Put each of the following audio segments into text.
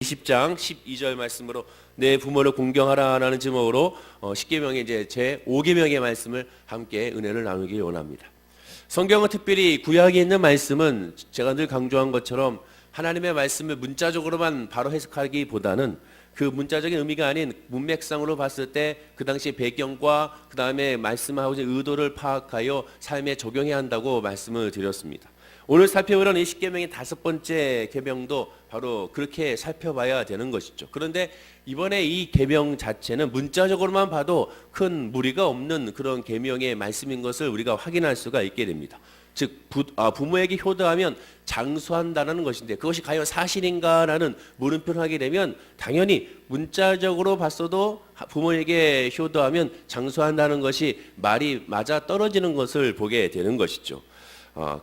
20장 12절 말씀으로 내 부모를 공경하라라는 제목으로 10계명의 이제 제 5계명의 말씀을 함께 은혜를 나누기 원합니다. 성경은 특별히 구약에 있는 말씀은 제가 늘 강조한 것처럼 하나님의 말씀을 문자적으로만 바로 해석하기보다는 그 문자적인 의미가 아닌 문맥상으로 봤을 때 그 당시 배경과 그 다음에 말씀하고 있는 의도를 파악하여 삶에 적용해야 한다고 말씀을 드렸습니다. 오늘 살펴보는 이 10계명의 5번째 계명도 바로 그렇게 살펴봐야 되는 것이죠. 그런데 이번에 이 계명 자체는 문자적으로만 봐도 큰 무리가 없는 그런 계명의 말씀인 것을 우리가 확인할 수가 있게 됩니다. 즉 부모에게 효도하면 장수한다는 것인데 그것이 과연 사실인가라는 물음표를 하게 되면 당연히 문자적으로 봤어도 부모에게 효도하면 장수한다는 것이 말이 맞아 떨어지는 것을 보게 되는 것이죠.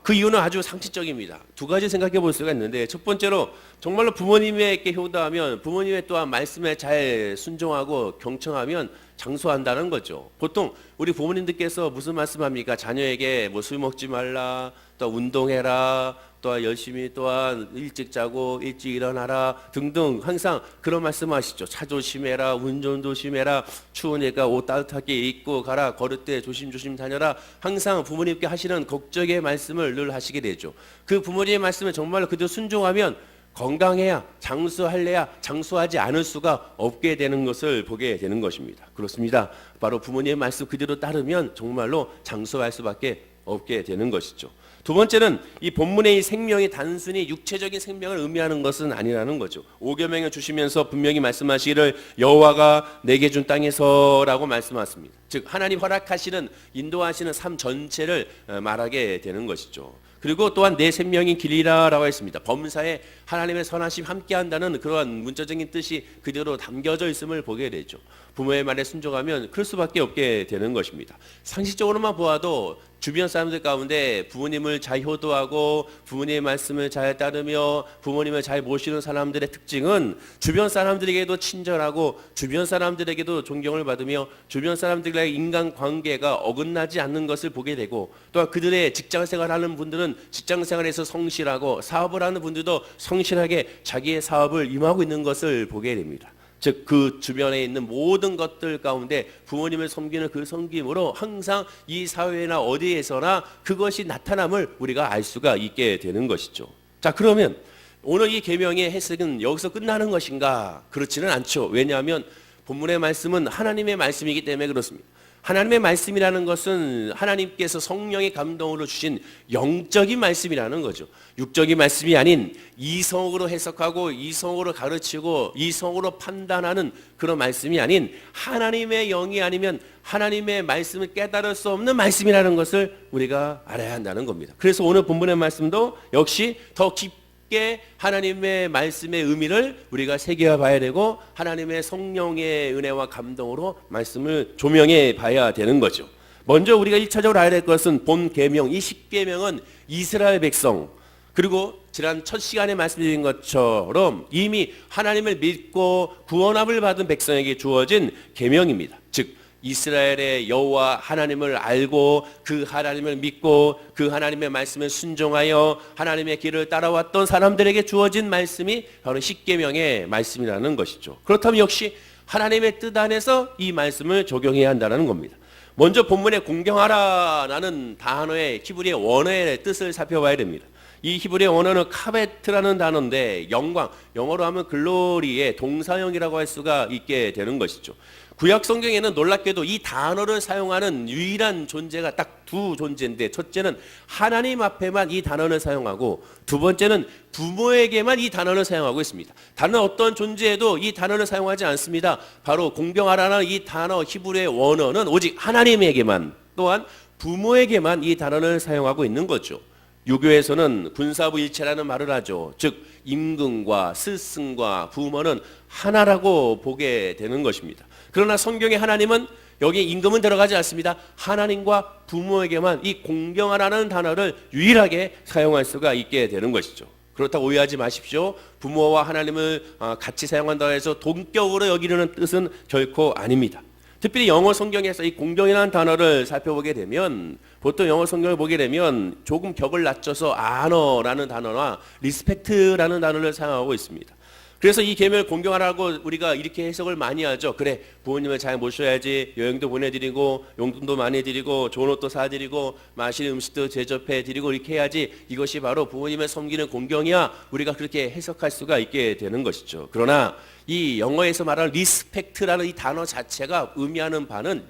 그 이유는 아주 상식적입니다. 두 가지 생각해 볼 수가 있는데, 첫 번째로 정말로 부모님에게 효도하면 부모님의 또한 말씀에 잘 순종하고 경청하면 장수한다는 거죠. 보통 우리 부모님들께서 무슨 말씀합니까? 자녀에게 뭐 술 먹지 말라, 또 운동해라, 또한 열심히 또한 일찍 자고 일찍 일어나라 등등 항상 그런 말씀하시죠. 차 조심해라, 운전 조심해라, 추우니까 옷 따뜻하게 입고 가라, 걸을 때 조심조심 다녀라. 항상 부모님께 하시는 걱정의 말씀을 늘 하시게 되죠. 그 부모님의 말씀을 정말로 그대로 순종하면 건강해야, 장수할래야 장수하지 않을 수가 없게 되는 것을 보게 되는 것입니다. 그렇습니다. 바로 부모님의 말씀 그대로 따르면 정말로 장수할 수밖에 없게 되는 것이죠. 두 번째는 이 본문의 이 생명이 단순히 육체적인 생명을 의미하는 것은 아니라는 거죠. 5계명을 주시면서 분명히 말씀하시기를 여호와가 내게 준 땅에서라고 말씀하십니다. 즉 하나님 허락하시는 인도하시는 삶 전체를 말하게 되는 것이죠. 그리고 또한 내 생명인 길이라고 했습니다. 범사에 하나님의 선하심 함께한다는 그러한 문자적인 뜻이 그대로 담겨져 있음을 보게 되죠. 부모의 말에 순종하면 클 수밖에 없게 되는 것입니다. 상식적으로만 보아도 주변 사람들 가운데 부모님을 잘 효도하고 부모님의 말씀을 잘 따르며 부모님을 잘 모시는 사람들의 특징은 주변 사람들에게도 친절하고 주변 사람들에게도 존경을 받으며 주변 사람들과의 인간관계가 어긋나지 않는 것을 보게 되고, 또한 그들의 직장생활하는 분들은 직장생활에서 성실하고 사업을 하는 분들도 성실하게 자기의 사업을 임하고 있는 것을 보게 됩니다. 즉 그 주변에 있는 모든 것들 가운데 부모님을 섬기는 그 섬김으로 항상 이 사회나 어디에서나 그것이 나타남을 우리가 알 수가 있게 되는 것이죠. 자, 그러면 오늘 이 계명의 해석은 여기서 끝나는 것인가? 그렇지는 않죠. 왜냐하면 본문의 말씀은 하나님의 말씀이기 때문에 그렇습니다. 하나님의 말씀이라는 것은 하나님께서 성령의 감동으로 주신 영적인 말씀이라는 거죠. 육적인 말씀이 아닌 이성으로 해석하고 이성으로 가르치고 이성으로 판단하는 그런 말씀이 아닌 하나님의 영이 아니면 하나님의 말씀을 깨달을 수 없는 말씀이라는 것을 우리가 알아야 한다는 겁니다. 그래서 오늘 본문의 말씀도 역시 더 깊게 하나님의 말씀의 의미를 우리가 새겨 봐야 되고 하나님의 성령의 은혜와 감동으로 말씀을 조명해 봐야 되는 거죠. 먼저 우리가 1차적으로 알아야 될 것은 본 계명, 이 10계명은 이스라엘 백성, 그리고 지난 첫 시간에 말씀드린 것처럼 이미 하나님을 믿고 구원함을 받은 백성에게 주어진 계명입니다. 즉 이스라엘의 여호와 하나님을 알고 그 하나님을 믿고 그 하나님의 말씀에 순종하여 하나님의 길을 따라왔던 사람들에게 주어진 말씀이 바로 10계명의 말씀이라는 것이죠. 그렇다면 역시 하나님의 뜻 안에서 이 말씀을 적용해야 한다는 겁니다. 먼저 본문에 공경하라라는 단어의 히브리의 원어의 뜻을 살펴봐야 됩니다. 이 히브리의 원어는 카베트라는 단어인데 영광, 영어로 하면 글로리의 동사형이라고 할 수가 있게 되는 것이죠. 구약 성경에는 놀랍게도 이 단어를 사용하는 유일한 존재가 딱 두 존재인데, 첫째는 하나님 앞에만 이 단어를 사용하고 두 번째는 부모에게만 이 단어를 사용하고 있습니다. 다른 어떤 존재에도 이 단어를 사용하지 않습니다. 바로 공경하라는 이 단어 히브리의 원어는 오직 하나님에게만, 또한 부모에게만 이 단어를 사용하고 있는 거죠. 유교에서는 군사부 일체라는 말을 하죠. 즉 임금과 스승과 부모는 하나라고 보게 되는 것입니다. 그러나 성경의 하나님은 여기 임금은 들어가지 않습니다. 하나님과 부모에게만 이 공경하라는 단어를 유일하게 사용할 수가 있게 되는 것이죠. 그렇다고 오해하지 마십시오. 부모와 하나님을 같이 사용한다고 해서 동격으로 여기려는 뜻은 결코 아닙니다. 특별히 영어 성경에서 이 공경이라는 단어를 살펴보게 되면, 보통 영어 성경을 보게 되면 조금 격을 낮춰서 honor라는 단어나 respect라는 단어를 사용하고 있습니다. 그래서 이 계명을 공경하라고 우리가 이렇게 해석을 많이 하죠. 그래, 부모님을 잘 모셔야지, 여행도 보내드리고 용돈도 많이 드리고 좋은 옷도 사드리고 맛있는 음식도 제접해드리고 이렇게 해야지, 이것이 바로 부모님을 섬기는 공경이야, 우리가 그렇게 해석할 수가 있게 되는 것이죠. 그러나 이 영어에서 말하는 리스펙트라는 이 단어 자체가 의미하는 바는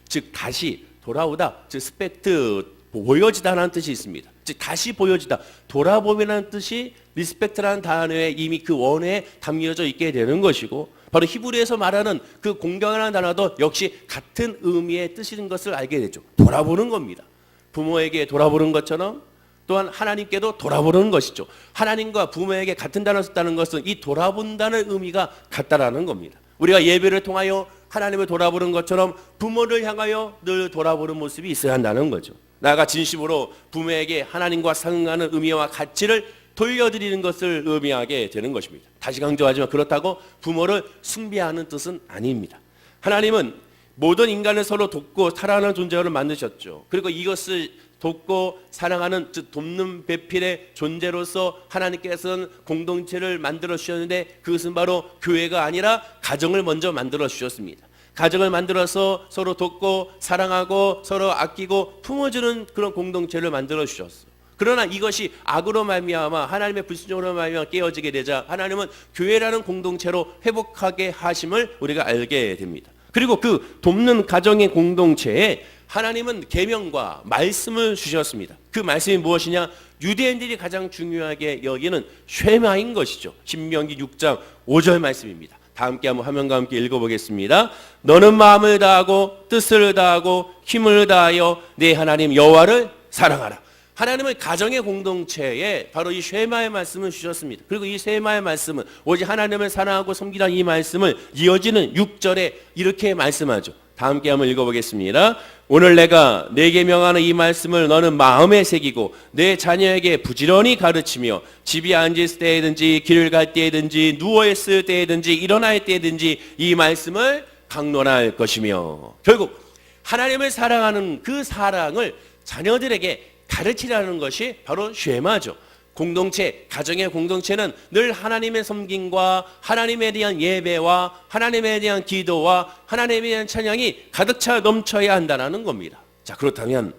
즉 다시 돌아오다, 즉 스펙트, 보여지다라는 뜻이 있습니다. 즉 다시 보여지다, 돌아보면라는 뜻이 리스펙트라는 단어에 이미 그 원에 담겨져 있게 되는 것이고, 바로 히브리에서 말하는 그 공경이라는 단어도 역시 같은 의미의 뜻인 것을 알게 되죠. 돌아보는 겁니다. 부모에게 돌아보는 것처럼 또한 하나님께도 돌아보는 것이죠. 하나님과 부모에게 같은 단어를 썼다는 것은 이 돌아본다는 의미가 같다라는 겁니다. 우리가 예배를 통하여 하나님을 돌아보는 것처럼 부모를 향하여 늘 돌아보는 모습이 있어야 한다는 거죠. 나아가 진심으로 부모에게 하나님과 상응하는 의미와 가치를 돌려드리는 것을 의미하게 되는 것입니다. 다시 강조하지만 그렇다고 부모를 숭배하는 뜻은 아닙니다. 하나님은 모든 인간을 서로 돕고 사랑하는 존재로 만드셨죠. 그리고 이것을 돕고 사랑하는, 즉 돕는 배필의 존재로서 하나님께서는 공동체를 만들어 주셨는데, 그것은 바로 교회가 아니라 가정을 먼저 만들어 주셨습니다. 가정을 만들어서 서로 돕고 사랑하고 서로 아끼고 품어주는 그런 공동체를 만들어 주셨어요. 그러나 이것이 악으로 말미암아, 하나님의 불순종으로 말미암아 깨어지게 되자 하나님은 교회라는 공동체로 회복하게 하심을 우리가 알게 됩니다. 그리고 그 돕는 가정의 공동체에 하나님은 계명과 말씀을 주셨습니다. 그 말씀이 무엇이냐? 유대인들이 가장 중요하게 여기는 쉐마인 것이죠. 신명기 6장 5절 말씀입니다. 다 함께 한번 화면과 함께 읽어보겠습니다. 너는 마음을 다하고 뜻을 다하고 힘을 다하여 내 하나님 여호와를 사랑하라. 하나님은 가정의 공동체에 바로 이 쉐마의 말씀을 주셨습니다. 그리고 이 쉐마의 말씀은 오직 하나님을 사랑하고 섬기라, 이 말씀을 이어지는 6절에 이렇게 말씀하죠. 다 함께 한번 읽어보겠습니다. 오늘 내가 내게 명하는 이 말씀을 너는 마음에 새기고 내 자녀에게 부지런히 가르치며 집에 앉을 때든지 길을 갈 때든지 누워있을 때든지 일어날 때든지 이 말씀을 강론할 것이며, 결국 하나님을 사랑하는 그 사랑을 자녀들에게 가르치라는 것이 바로 쉐마죠. 공동체, 가정의 공동체는 늘 하나님의 섬김과 하나님에 대한 예배와 하나님에 대한 기도와 하나님에 대한 찬양이 가득 차 넘쳐야 한다는 겁니다. 자, 그렇다면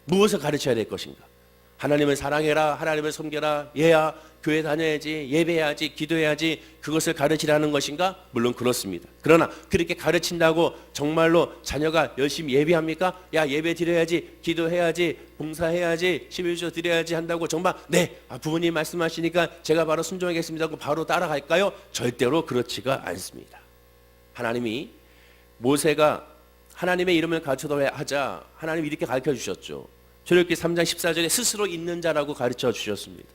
무엇을 가르쳐야 될 것인가? 하나님을 사랑해라, 하나님을 섬겨라, 얘야 교회 다녀야지, 예배해야지, 기도해야지, 그것을 가르치라는 것인가? 물론 그렇습니다. 그러나 그렇게 가르친다고 정말로 자녀가 열심히 예배합니까? 야, 예배 드려야지, 기도해야지, 봉사해야지, 11조 드려야지 한다고 정말 부모님 말씀하시니까 제가 바로 순종하겠습니다 하고 바로 따라갈까요? 절대로 그렇지가 않습니다. 하나님이 모세가 하나님의 이름을 가르쳐야 하자 하나님이 이렇게 가르쳐 주셨죠. 출애굽기 3장 14절에 스스로 있는 자라고 가르쳐 주셨습니다.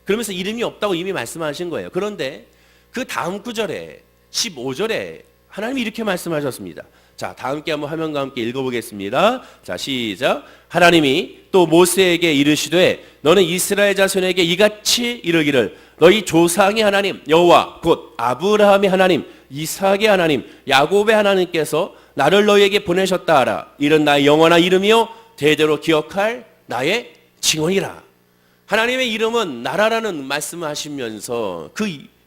그러면서 이름이 없다고 이미 말씀하신 거예요. 그런데 그 다음 구절에 15절에 하나님이 이렇게 말씀하셨습니다. 자, 다 함께 한번 화면과 함께 읽어보겠습니다. 자, 시작. 하나님이 또 모세에게 이르시되 너는 이스라엘 자손에게 이같이 이르기를 너희 조상의 하나님 여호와 곧 아브라함의 하나님 이삭의 하나님 야곱의 하나님께서 나를 너희에게 보내셨다 하라. 이런 나의 영원한 이름이요 대대로 기억할 나의 징언이라. 하나님의 이름은 나라라는 말씀을 하시면서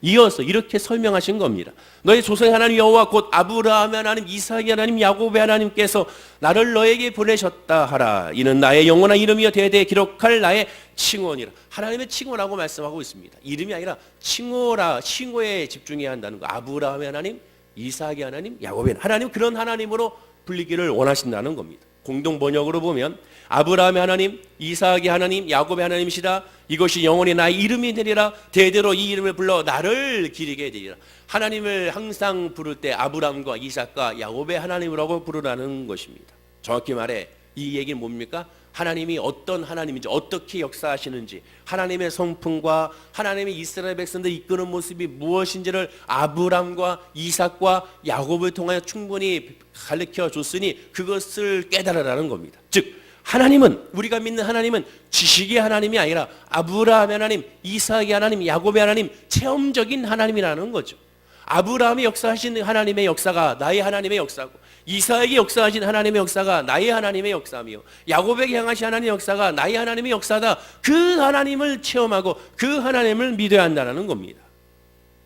이어서 이렇게 설명하신 겁니다. 너희 조상의 하나님 여호와 곧 아브라함의 하나님 이삭의 하나님 야곱의 하나님께서 나를 너에게 보내셨다 하라. 이는 나의 영원한 이름이여 대대에 기록할 나의 칭호니라. 하나님의 칭호라고 말씀하고 있습니다. 이름이 아니라 칭호에 집중해야 한다는 거. 아브라함의 하나님, 이삭의 하나님, 야곱의 하나님, 그런 하나님으로 불리기를 원하신다는 겁니다. 공동 번역으로 보면 아브라함의 하나님, 이삭의 하나님, 야곱의 하나님이시다. 이것이 영원히 나의 이름이 되리라. 대대로 이 이름을 불러 나를 기리게 되리라. 하나님을 항상 부를 때 아브라함과 이삭과 야곱의 하나님이라고 부르라는 것입니다. 정확히 말해 이 얘기는 뭡니까? 하나님이 어떤 하나님인지, 어떻게 역사하시는지, 하나님의 성품과 하나님의 이스라엘 백성들 이끄는 모습이 무엇인지를 아브람과 이삭과 야곱을 통하여 충분히 가르쳐 줬으니 그것을 깨달으라는 겁니다. 즉 하나님은, 우리가 믿는 하나님은 지식의 하나님이 아니라 아브라함의 하나님, 이삭의 하나님, 야곱의 하나님, 체험적인 하나님이라는 거죠. 아브라함이 역사하신 하나님의 역사가 나의 하나님의 역사고, 이삭에게 역사하신 하나님의 역사가 나의 하나님의 역사며, 야곱에게 향하신 하나님의 역사가 나의 하나님의 역사다. 그 하나님을 체험하고 그 하나님을 믿어야 한다는 겁니다.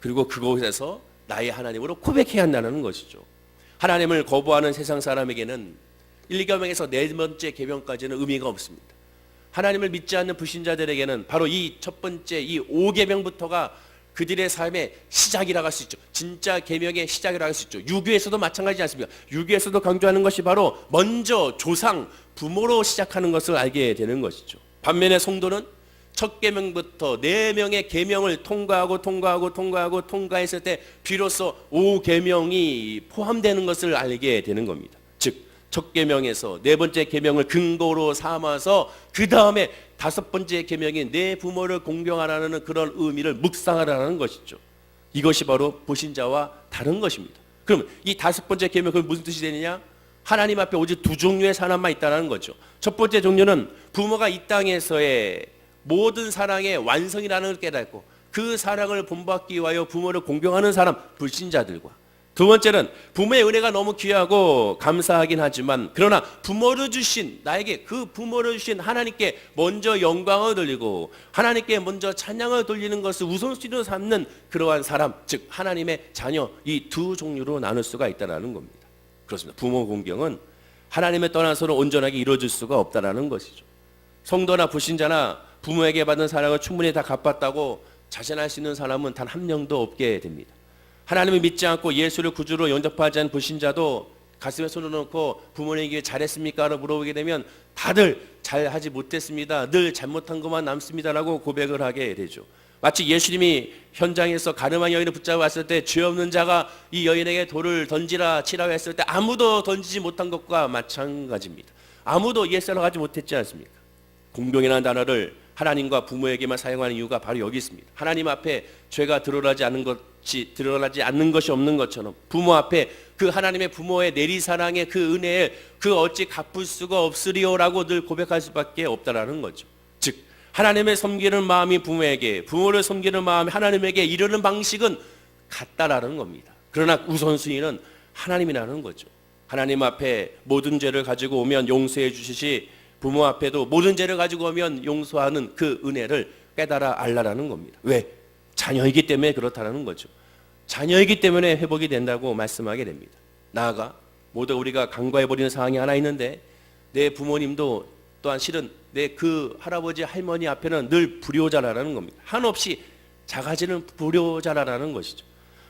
그리고 그곳에서 나의 하나님으로 고백해야 한다는 것이죠. 하나님을 거부하는 세상 사람에게는 1계명에서 4번째 계명까지는 의미가 없습니다. 하나님을 믿지 않는 불신자들에게는 바로 이 첫 번째 이 5계명부터가 그들의 삶의 시작이라고 할 수 있죠. 진짜 계명의 시작이라고 할 수 있죠. 유교에서도 마찬가지지 않습니까? 유교에서도 강조하는 것이 바로 먼저 조상, 부모로 시작하는 것을 알게 되는 것이죠. 반면에 성도는 첫 계명부터 4명의 계명을 통과했을 때 비로소 5계명이 포함되는 것을 알게 되는 겁니다. 즉 첫 계명에서 4번째 계명을 근거로 삼아서 그 다음에 5번째 계명인 내 부모를 공경하라는 그런 의미를 묵상하라는 것이죠. 이것이 바로 불신자와 다른 것입니다. 그럼 이 5번째 계명 그건 무슨 뜻이 되느냐? 하나님 앞에 오직 2종류의 사람만 있다는 거죠. 첫 번째 종류는 부모가 이 땅에서의 모든 사랑의 완성이라는 걸 깨닫고 그 사랑을 본받기 위하여 부모를 공경하는 사람, 불신자들과, 두 번째는 부모의 은혜가 너무 귀하고 감사하긴 하지만 그러나 부모를 주신 나에게 그 부모를 주신 하나님께 먼저 영광을 돌리고 하나님께 먼저 찬양을 돌리는 것을 우선순위로 삼는 그러한 사람, 즉 하나님의 자녀, 이 2종류로 나눌 수가 있다는 겁니다. 그렇습니다. 부모 공경은 하나님을 떠나서는 온전하게 이루어질 수가 없다는 것이죠. 성도나 불신자나 부모에게 받은 사랑을 충분히 다 갚았다고 자신할 수 있는 사람은 단 한 명도 없게 됩니다. 하나님을 믿지 않고 예수를 구주로 영접하지 않은 불신자도 가슴에 손을 놓고 부모님에게 잘했습니까? 라고 물어보게 되면 다들 잘하지 못했습니다. 늘 잘못한 것만 남습니다라고 고백을 하게 되죠. 마치 예수님이 현장에서 가늠한 여인을 붙잡아 왔을 때 죄 없는 자가 이 여인에게 돌을 던지라 치라고 했을 때 아무도 던지지 못한 것과 마찬가지입니다. 아무도 예수를 하지 못했지 않습니까? 공경이라는 단어를 하나님과 부모에게만 사용하는 이유가 바로 여기 있습니다. 하나님 앞에 죄가 드러나지 않는 것이 없는 것처럼 부모 앞에 그 하나님의 부모의 내리사랑의 그 은혜에 그 어찌 갚을 수가 없으리요라고 늘 고백할 수밖에 없다라는 거죠. 즉 하나님을 섬기는 마음이 부모에게, 부모를 섬기는 마음이 하나님에게 이르는 방식은 같다라는 겁니다. 그러나 우선순위는 하나님이라는 거죠. 하나님 앞에 모든 죄를 가지고 오면 용서해 주시시 부모 앞에도 모든 죄를 가지고 오면 용서하는 그 은혜를 깨달아 알라라는 겁니다. 왜? 자녀이기 때문에 그렇다는 거죠. 자녀이기 때문에 회복이 된다고 말씀하게 됩니다. 나아가 모두 우리가 간과해버리는 상황이 하나 있는데 내 부모님도 또한 실은 내 그 할아버지 할머니 앞에는 늘 불효자라는 겁니다. 한없이 작아지는 불효자라는 것이죠.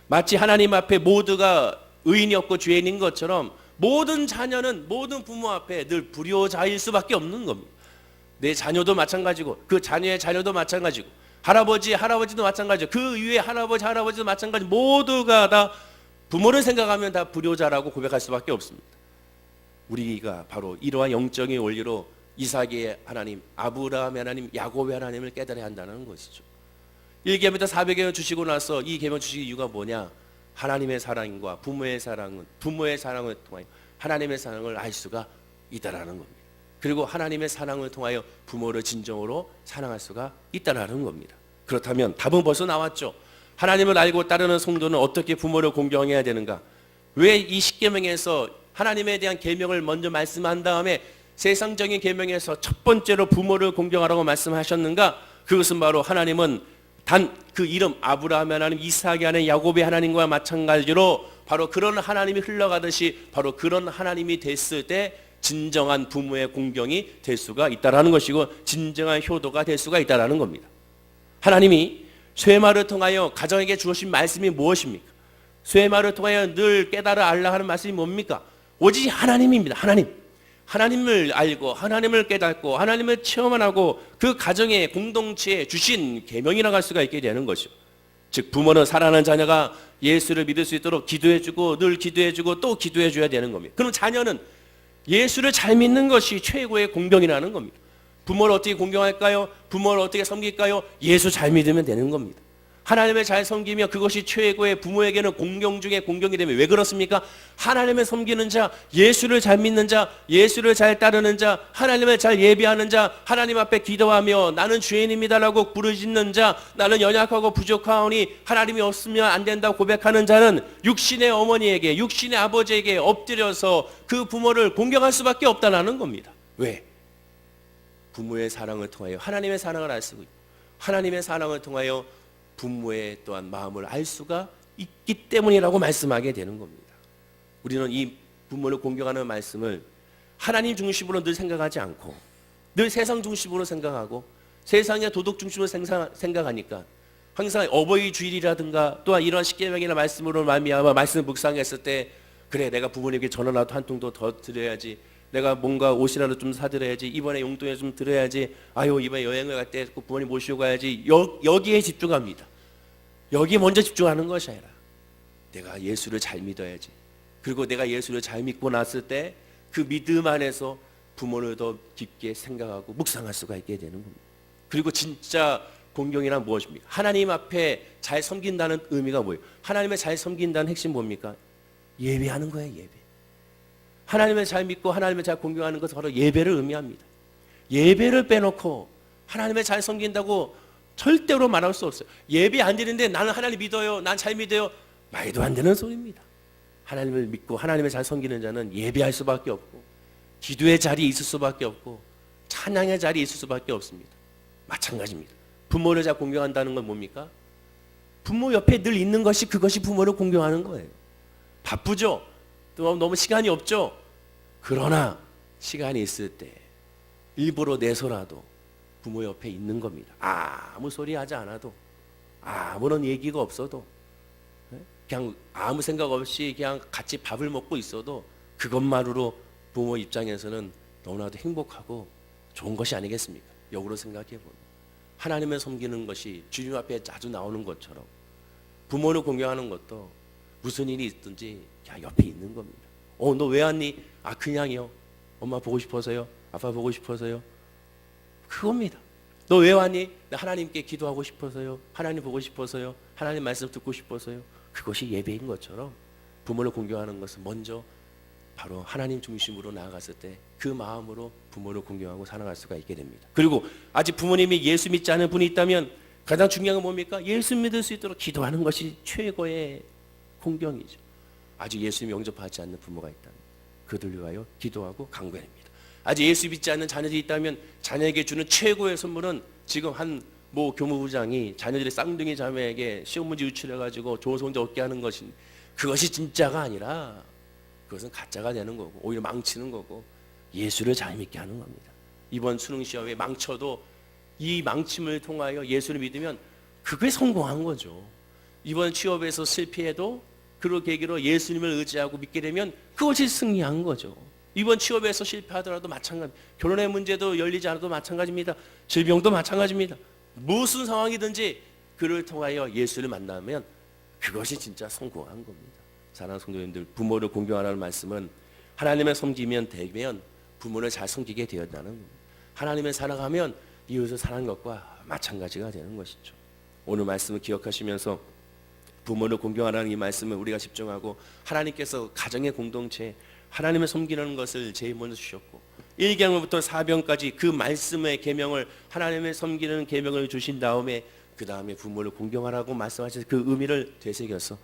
마치 하나님 앞에 모두가 의인이 없고 죄인인 것처럼 모든 자녀는 모든 부모 앞에 늘 불효자일 수밖에 없는 겁니다. 내 자녀도 마찬가지고 그 자녀의 자녀도 마찬가지고 할아버지도 마찬가지고 그 위에 할아버지도 마찬가지, 모두가 다 부모를 생각하면 다 불효자라고 고백할 수밖에 없습니다. 우리가 바로 이러한 영적인 원리로 이삭의 하나님, 아브라함의 하나님, 야곱의 하나님을 깨달아야 한다는 것이죠. 1계명부터 400계명 주시고 나서 이 계명 주시기 이유가 뭐냐? 하나님의 사랑과 부모의 사랑을 통하여 하나님의 사랑을 알 수가 있다라는 겁니다. 그리고 하나님의 사랑을 통하여 부모를 진정으로 사랑할 수가 있다라는 겁니다. 그렇다면 답은 벌써 나왔죠. 하나님을 알고 따르는 성도는 어떻게 부모를 공경해야 되는가? 왜 이 10계명에서 하나님에 대한 계명을 먼저 말씀한 다음에 세상적인 계명에서 첫 번째로 부모를 공경하라고 말씀하셨는가? 그것은 바로 하나님은 단 그 이름 아브라함의 하나님, 이삭의 하나님, 야곱의 하나님과 마찬가지로 바로 그런 하나님이 흘러가듯이 바로 그런 하나님이 됐을 때 진정한 부모의 공경이 될 수가 있다라는 것이고 진정한 효도가 될 수가 있다라는 겁니다. 하나님이 쇠마를 통하여 가정에게 주신 말씀이 무엇입니까? 쇠마를 통하여 늘 깨달아 알라 하는 말씀이 뭡니까? 오직 하나님입니다. 하나님을 알고 하나님을 깨닫고 하나님을 체험하고 그 가정의 공동체에 주신 계명이라고 할 수가 있게 되는 것이죠. 즉 부모는 사랑하는 자녀가 예수를 믿을 수 있도록 기도해주고 늘 기도해주고 또 기도해줘야 되는 겁니다. 그럼 자녀는 예수를 잘 믿는 것이 최고의 공경이라는 겁니다. 부모를 어떻게 공경할까요? 부모를 어떻게 섬길까요? 예수 잘 믿으면 되는 겁니다. 하나님을 잘 섬기며 그것이 최고의 부모에게는 공경 중에 공경이 되면 왜 그렇습니까? 하나님을 섬기는 자, 예수를 잘 믿는 자, 예수를 잘 따르는 자, 하나님을 잘 예배하는 자, 하나님 앞에 기도하며 나는 죄인입니다라고 부르짖는 자, 나는 연약하고 부족하오니 하나님이 없으면 안 된다고 고백하는 자는 육신의 어머니에게, 육신의 아버지에게 엎드려서 그 부모를 공경할 수밖에 없다는 겁니다. 왜? 부모의 사랑을 통하여 하나님의 사랑을 알 수 있고 하나님의 사랑을 통하여 부모의 또한 마음을 알 수가 있기 때문이라고 말씀하게 되는 겁니다. 우리는 이 부모를 공경하는 말씀을 하나님 중심으로 늘 생각하지 않고 늘 세상 중심으로 생각하고 세상의 도덕 중심으로 생각하니까 항상 어버이 주일이라든가 또한 이런 십계명이나 말씀으로 말미암아 말씀을 묵상했을 때 그래 내가 부모님께 전화라도 한 통 더 드려야지, 내가 뭔가 옷이라도 좀 사드려야지, 이번에 용돈에 좀 드려야지, 아유 이번에 여행을 갈 때 꼭 부모님 모시고 가야지, 여기에 집중합니다. 여기에 먼저 집중하는 것이 아니라 내가 예수를 잘 믿어야지, 그리고 내가 예수를 잘 믿고 났을 때 그 믿음 안에서 부모를 더 깊게 생각하고 묵상할 수가 있게 되는 겁니다. 그리고 진짜 공경이란 무엇입니까? 하나님 앞에 잘 섬긴다는 의미가 뭐예요? 하나님을 잘 섬긴다는 핵심 뭡니까? 예배하는 거예요. 예배. 하나님을 잘 믿고 하나님을 잘 공경하는 것은 바로 예배를 의미합니다. 예배를 빼놓고 하나님을 잘 섬긴다고 절대로 말할 수 없어요. 예배 안 드리는데 나는 하나님 믿어요, 난 잘 믿어요, 말도 안 되는 소리입니다. 하나님을 믿고 하나님을 잘 섬기는 자는 예배할 수밖에 없고 기도의 자리에 있을 수밖에 없고 찬양의 자리에 있을 수밖에 없습니다. 마찬가지입니다. 부모를 잘 공경한다는 건 뭡니까? 부모 옆에 늘 있는 것이, 그것이 부모를 공경하는 거예요. 바쁘죠? 또 너무 시간이 없죠? 그러나 시간이 있을 때 일부러 내서라도 부모 옆에 있는 겁니다. 아무 소리 하지 않아도, 아무런 얘기가 없어도, 그냥 아무 생각 없이 그냥 같이 밥을 먹고 있어도 그것만으로 부모 입장에서는 너무나도 행복하고 좋은 것이 아니겠습니까? 역으로 생각해 보면 하나님을 섬기는 것이 주님 앞에 자주 나오는 것처럼 부모를 공경하는 것도 무슨 일이 있든지 그냥 옆에 있는 겁니다. 너 왜 왔니? 그냥요. 엄마 보고 싶어서요. 아빠 보고 싶어서요. 그겁니다. 너 왜 왔니? 나 하나님께 기도하고 싶어서요. 하나님 보고 싶어서요. 하나님 말씀 듣고 싶어서요. 그것이 예배인 것처럼 부모를 공경하는 것은 먼저 바로 하나님 중심으로 나아갔을 때 그 마음으로 부모를 공경하고 살아갈 수가 있게 됩니다. 그리고 아직 부모님이 예수 믿지 않은 분이 있다면 가장 중요한 건 뭡니까? 예수 믿을 수 있도록 기도하는 것이 최고의 공경이죠. 아직 예수님 영접하지 않는 부모가 있다면 그들 위하여 기도하고 간구해야 됩니다. 아직 예수 믿지 않는 자녀들이 있다면 자녀에게 주는 최고의 선물은 지금 한 모 교무부장이 자녀들의 쌍둥이 자매에게 시험 문제 유출해가지고 좋은 성적 얻게 하는 것인, 그것이 진짜가 아니라 그것은 가짜가 되는 거고 오히려 망치는 거고 예수를 잘 믿게 하는 겁니다. 이번 수능 시험에 망쳐도 이 망침을 통하여 예수를 믿으면 그게 성공한 거죠. 이번 취업에서 실패해도 그 계기로 예수님을 의지하고 믿게 되면 그것이 승리한 거죠. 이번 취업에서 실패하더라도 마찬가지, 결혼의 문제도 열리지 않아도 마찬가지입니다. 질병도 마찬가지입니다. 무슨 상황이든지 그를 통하여 예수를 만나면 그것이 진짜 성공한 겁니다. 사랑하는 성도님들, 부모를 공경하라는 말씀은 하나님을 섬기면 되면 부모를 잘 섬기게 되었다는 겁니다. 하나님을 사랑하면 이웃을 사랑하는 것과 마찬가지가 되는 것이죠. 오늘 말씀을 기억하시면서 부모를 공경하라는 이 말씀을 우리가 집중하고 하나님께서 가정의 공동체 하나님을 섬기는 것을 제일 먼저 주셨고 1경부터 4병까지 그 말씀의 계명을, 하나님을 섬기는 계명을 주신 다음에 그 다음에 부모를 공경하라고 말씀하셔서 그 의미를 되새겨서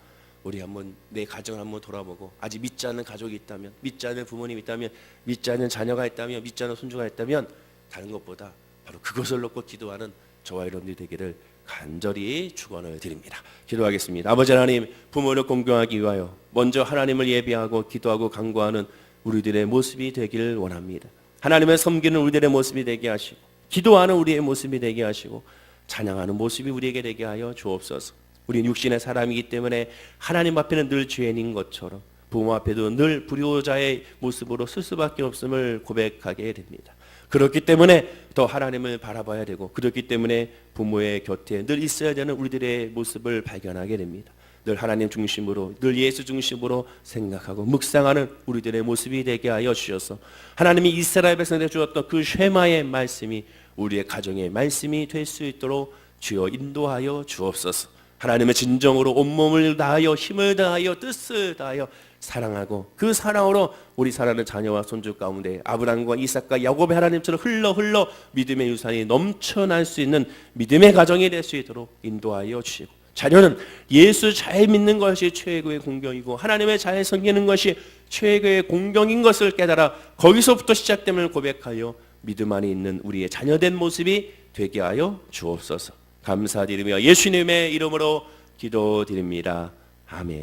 우리 한번 내 가정을 한번 돌아보고 아직 믿지 않는 가족이 있다면, 믿지 않는 부모님이 있다면, 믿지 않는 자녀가 있다면, 믿지 않는 손주가 있다면 다른 것보다 바로 그것을 놓고 기도하는 저와 여러분들이 되기를 간절히 축원을 드립니다. 기도하겠습니다. 아버지 하나님, 부모를 공경하기 위하여 먼저 하나님을 예배하고 기도하고 간구하는 우리들의 모습이 되기를 원합니다. 하나님을 섬기는 우리들의 모습이 되게 하시고 기도하는 우리의 모습이 되게 하시고 찬양하는 모습이 우리에게 되게 하여 주옵소서. 우리는 육신의 사람이기 때문에 하나님 앞에는 늘 죄인인 것처럼 부모 앞에도 늘 불효자의 모습으로 쓸 수밖에 없음을 고백하게 됩니다. 그렇기 때문에 더 하나님을 바라봐야 되고, 그렇기 때문에 부모의 곁에 늘 있어야 되는 우리들의 모습을 발견하게 됩니다. 늘 하나님 중심으로, 늘 예수 중심으로 생각하고 묵상하는 우리들의 모습이 되게 하여 주셔서 하나님이 이스라엘 백성에게 주었던 그 쉐마의 말씀이 우리의 가정의 말씀이 될 수 있도록 주여 인도하여 주옵소서. 하나님의 진정으로 온몸을 다하여 힘을 다하여 뜻을 다하여 사랑하고 그 사랑으로 우리 사랑하는 자녀와 손주 가운데 아브라함과 이삭과 야곱의 하나님처럼 흘러 믿음의 유산이 넘쳐날 수 있는 믿음의 가정이 될 수 있도록 인도하여 주시고, 자녀는 예수 잘 믿는 것이 최고의 공경이고 하나님의 잘 섬기는 것이 최고의 공경인 것을 깨달아 거기서부터 시작됨을 고백하여 믿음 안에 있는 우리의 자녀된 모습이 되게 하여 주옵소서. 감사드리며 예수님의 이름으로 기도드립니다. 아멘.